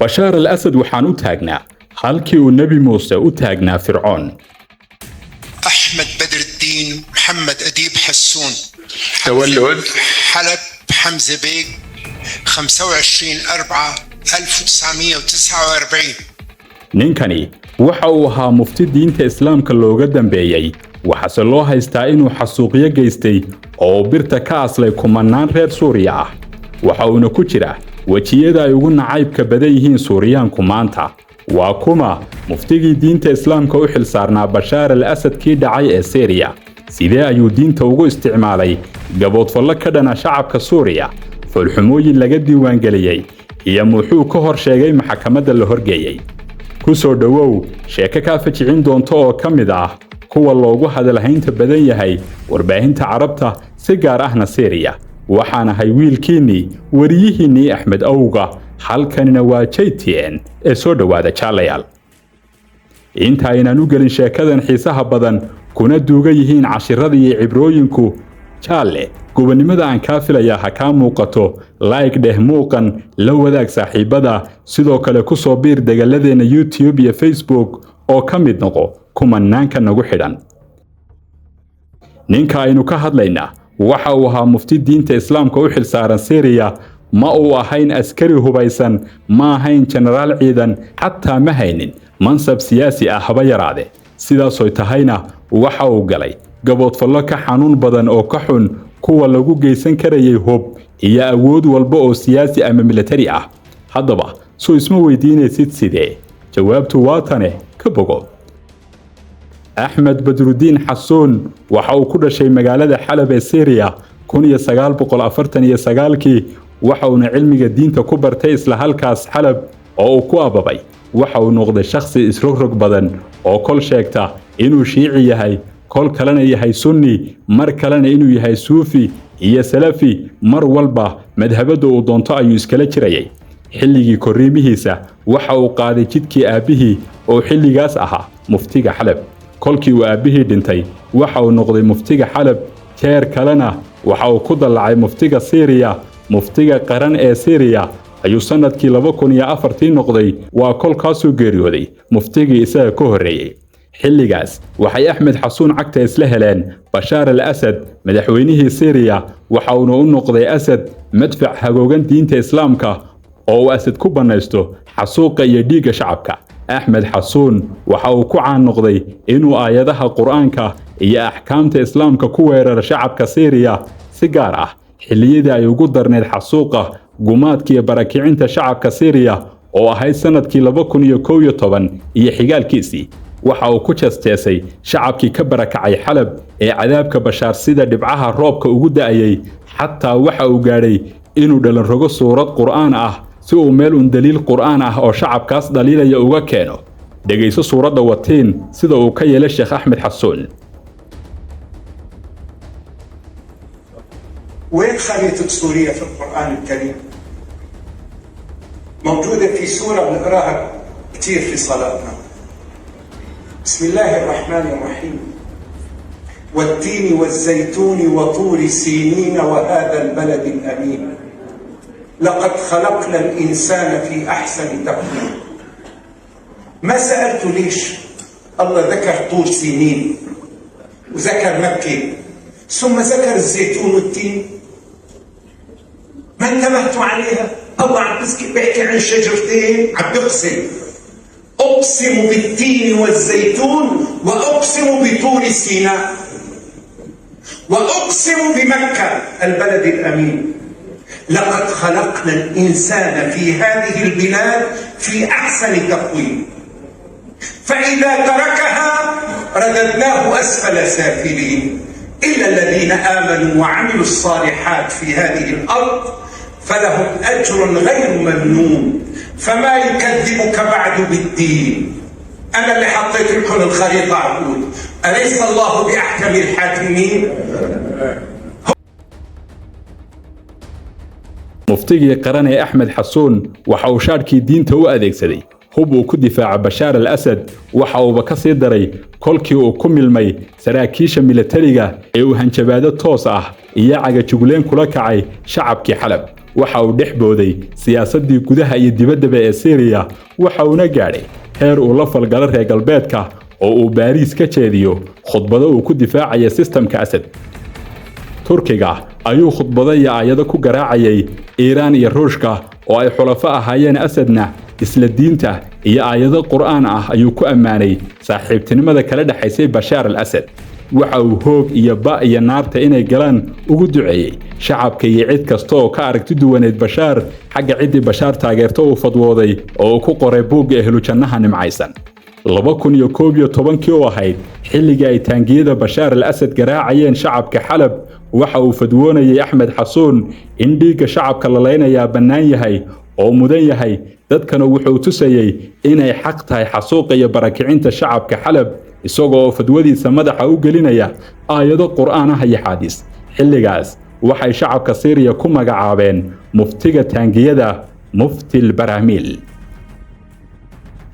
بشار الأسد وحان أتاقنا halkii uu nebi muuse u taagnaa fircoon. أحمد بدر الدين محمد أديب حسون تولد حلب حمزة بيك 25/4/1949. ninkani waxa uu ahaa mufti diinta islaamka looga dambeeyay waxaase loo haystaa inuu xasuuqyo geystay oo birta ka aslay kumanaan reer Suuriya ah. waxa uuna ku jira wajiyada ay ugu nacaybka badan yihiin Suuriyaanku maanta. waa kuma muftigii diinta islaamka u xil saarnaa Bashaar al-Asad kii dhacay ee Syria. sidee ayuu diinta ugu isticmaalay gaboodfallo ka dhana shacabka Suuriya, falxumooyin laga diiwaan galiyay iyo muxuu ka hor sheegay maxkamadda la horgeeyay. ku soo dhawow sheeko ka fajicin doonto oo ka mid ah kuwa loogu hadalhaynta badan yahay warbaahinta Carabta si gaar ahna Syria. waxaana hay wiilkiini wariyihiinii Axmed Awga, halkanina waa JTN ee soo dhawaada jaalayaal. inta aynaan u gelin sheekadan xiisaha badan kuna duuga yihiin cashirada iyo cibrooyinku jaalle gobonimada aan ka filayaa ha ka muuqato like dheh muuqan la wadaag saaxiibada sidoo kale ku soo biir dagaladeena YouTube iyo Facebook oo ka mid noqo kumanaanka nagu xidhan. ninka aynu ka hadlaynaa waxa uu ahaa mufti diinta islaamka u xil saaran Syria. ma uu ahayn askari hubaysan, ma ahayn generaal ciidan, xataa ma haynin mansab siyaasi ah haba yaraade. sidaas oo tahayna waxa uu galay gaboodfallo ka xanuun badan oo ka xun kuwa lagu geysan karayay hub iyo awood walba oo siyaasi ama military ah. haddaba soo isma weydiinaysid sidee? jawaabtu waa tane ka bogo. Axmed Badruddin Xasuun waxa uu ku dhashay magaalada Xalab ee Syria 1949kii. waxa uu cilmiga diinta ku bartay isla halkaas Xalab oo uu ku ababay. waxa uu noqday shakhsi isrogrog badan oo kol sheegta inuu shiici yahay, kol kalena yahay sunni, mar kalena inuu yahay suufi iyo salafi. mar walba madhabada uu doonto ayuu iskala jirayay. xilligii koriimihiisa waxa uu qaaday jidkii aabihii oo xilligaas ahaa muftiga Xalab. kolkii uu aabihii dhintay waxa uu noqday muftiga Xalab. jeer kalena waxa uu ku dalacay muftiga Syria. muftiga qaran ee Syria ayuu sanadkii 2004 noqday. waa kolkaasuu geeriyooday muftigii isaga ka horreeyay. xilligaas waxay Axmed Xasuun cagta isla heleen Bashaar al-Asad madaxweynihii Syria. waxa uu u noqday Asad madfac hagoogan diinta islaamka oo uu Asad ku banaysto xasuuqa iyo dhiigga shacabka. Axmed Xasuun waxa uu ku caan noqday inuu aayadaha Qur'aanka iyo axkaamta islaamka ku weeraro shacabka Syria si gaar ah xilliyadii ay ugu darneed xasuuqa gumaadka iyo barakicinta shacabka Syria oo ahayd sanadkii 2011 iyo xigaalkiisii. waxa uu ku jasteesay shacabkii ka barakacay Xalab ee cadaabka Bashaar sida dhibcaha roobka ugu da'ayay. xataa waxa uu gaadhay inuu dhalan rogo suurad Qur'aan ah si uu meel daliil Qur'aan ah oo shacabkaas dhaliilaya uga keeno. dhageyso suuradda watiin sida uu ka yeelay Sheekh Axmed Xasuun. وين خريطة سوريا في القرآن الكريم؟ موجودة في سورة بنقراها كثير في صلاتنا. بسم الله الرحمن الرحيم. والتين والزيتون وطور سينين وهذا البلد الأمين لقد خلقنا الإنسان في أحسن تقويم. ما سألت ليش الله ذكر طور سينين وذكر مكة ثم ذكر الزيتون والتين؟ ما انتبهتوا عليها؟ الله عم بيحكي عن شجرتين، عم بيقسم. أقسم بالتين والزيتون وأقسم بطور سيناء وأقسم بمكة البلد الأمين لقد خلقنا الإنسان في هذه البلاد في أحسن تقويم فإذا تركها رددناه أسفل سافلين إلا الذين آمنوا وعملوا الصالحات في هذه الأرض فلهم أجر غير ممنون فما يكذبك بعد بالدين. أنا اللي حطيت لكم الخريطة أقول أليس الله بأحكم الحاكمين؟ muftigii qaran ee Axmed Xasuun waxa uu shaarkii diinta u adeegsaday hub uu ku difaaca Bashaar al-Asad. waxa uu ka sii daray kolkii uu ku milmay saraakiisha militariga ee uu hanjabaado toos ah iyo cagajugleen kula kacay shacabkii Xalab. waxa uu dhex booday siyaasaddii gudaha iyo dibaddaba ee Syria waxa uuna gaadhay heer uu la falgalo reer galbeedka oo uu Baariis ka jeediyo khudbado uu ku difaacaya sistamka Asad. Turkiga ayuu khudbado iyo aayado ku garaacayay Iiraan iyo Ruushka oo ay xulafo ahaayeen Asadna isla diinta iyo aayado Qur'aan ah ayuu ku ammaanay saaxiibtinimada kala dhaxaysay Bashaar al-Asad. waxa uu hoog iyo ba iyo naarta inay galaan ugu duceeyay shacabka iyo cid kasta oo ka aragti duwaneed Bashaar xagga cidii Bashaar taageerto uu fadwooday oo uu ku qoray buug ehlu jannaha nimcaysan. 2011 oo ahayd xilliga ay taangiyada Bashaar al-Asad garaacayeen shacabka Xalab waxa uu fadwoonayay Axmed Xasuun in dhiigga shacabka la leenayaa bannaan yahay oo mudan yahay dadkana wuxuu tusayay inay xaq tahay xasuuqa iyo barakicinta shacabka Xalab isagoo fadwadiisa madaxa u gelinaya aayado Qur'aan ah iyo xadiis. xilligaas waxay shacabka Syria ku magacaabeen muftiga taangiyada Mufti al-Baramil.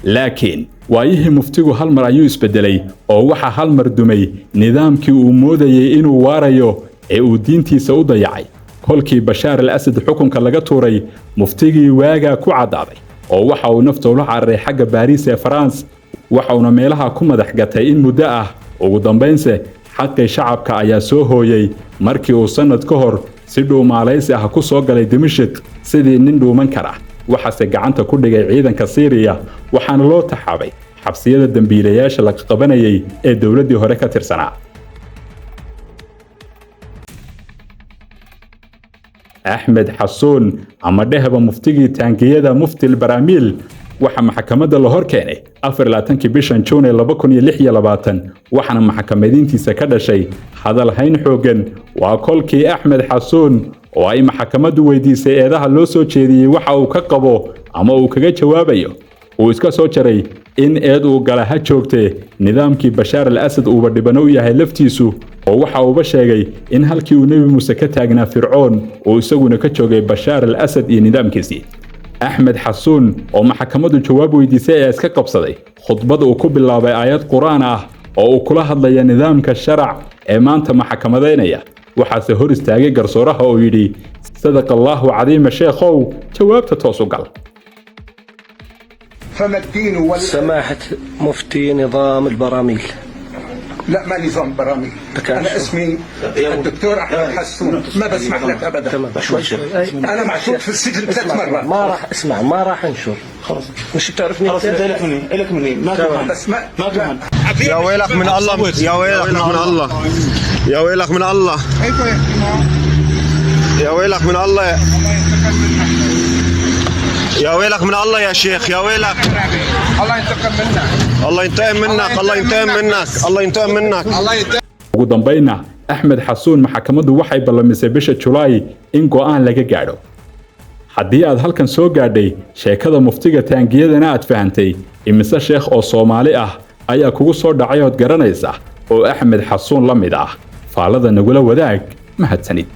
laakiin waayihii muftigu hal mar ayuu isbedelay oo waxa hal mar dumay nidaamkii uu moodayay inuu waarayo ee uu diintiisa u dayacay. kolkii Bashaar al-Asad xukunka laga tuuray muftigii waaga ku cadaaday oo waxa uu nafta ula cararay xagga Baariis ee France waxauna meelaha ku madax gatay in muddo ah ugu dambeynse xaqii shacabka ayaa soo hooyay markii uu sanad ka hor si dhuumaalaysi ah ku soo galay Dimashq sidii nin dhuuman kara waxaase gacanta ku dhigay ciidanka Syria waxaana loo taxaabay xabsiyada dambiilayaasha la qabanayay ee dawladdii hore ka tirsanaa. Axmed Xasuun ama dhehba muftigii taangiyada Mufti al-Baramil waxa maxkamadda la hor keenay 24 bishan Juun 2026 waxaana maxkamadiintiisa ka dhashay hadal hayn xoogan waa kolkii Axmed Xasuun oo ay maxkamaddu weydiisay eedaha loo soo jeediyay waxa uu ka qabo ama uu kaga jawaabayo uu iska soo jaray in eed uu galaha joogtay nidaamkii Bashaar al-Asad uu badhibano u yahay laftiisu oo waxa uu sheegay in halkii uu Nabi Muuse ka taagnaa Fircoon oo isaguna ka joogay Bashaar al-Asad iyo nidaamkiisii. Axmed Xasuun oo maxkamaddu jawaab weydiisay ee iska qabsaday khudbad uu ku bilaabay aayad Qur'aan ah oo uu kula hadlaya nidaamka sharc ee maanta maxkamadeynaya waxaase hor istaagay garsooraha oo yidhi sadaqa Allahu cadiima sheekhow jawaabta toos u gal. فما الدين ولا سماحة مفتي نظام البراميل. لا ما نظام براميل. أنا اسمي الدكتور أحمد حسون ما بسمح لك أبدا. أنا محطوط في السجن 3 مرات. ما راح اسمع ما راح انشر خلاص مش بتعرفني خلاص انت لك مني ما تفهم بس ما تفهم يا ويلك من الله يا ويلك من الله يا ويلك من الله يا ويلك من الله يا ويلك من الله يا شيخ يا ويلك الله ينتقم منا. الله ينتقم منك الله ينتقم منك الله ينتقم منك ugu dambayna Axmed Xasuun maxkamaddu waxay ballamisay bisha July in go'aan laga gaadho. haddii aad halkan soo gaadhay sheekada muftiga taangiyadana aad fahantay imise sheekh oo Soomaali ah ayaa kugu soo dhacay oo garanaysa oo Axmed Xasuun la mid ah faalada nagula wadaag mahadsanid.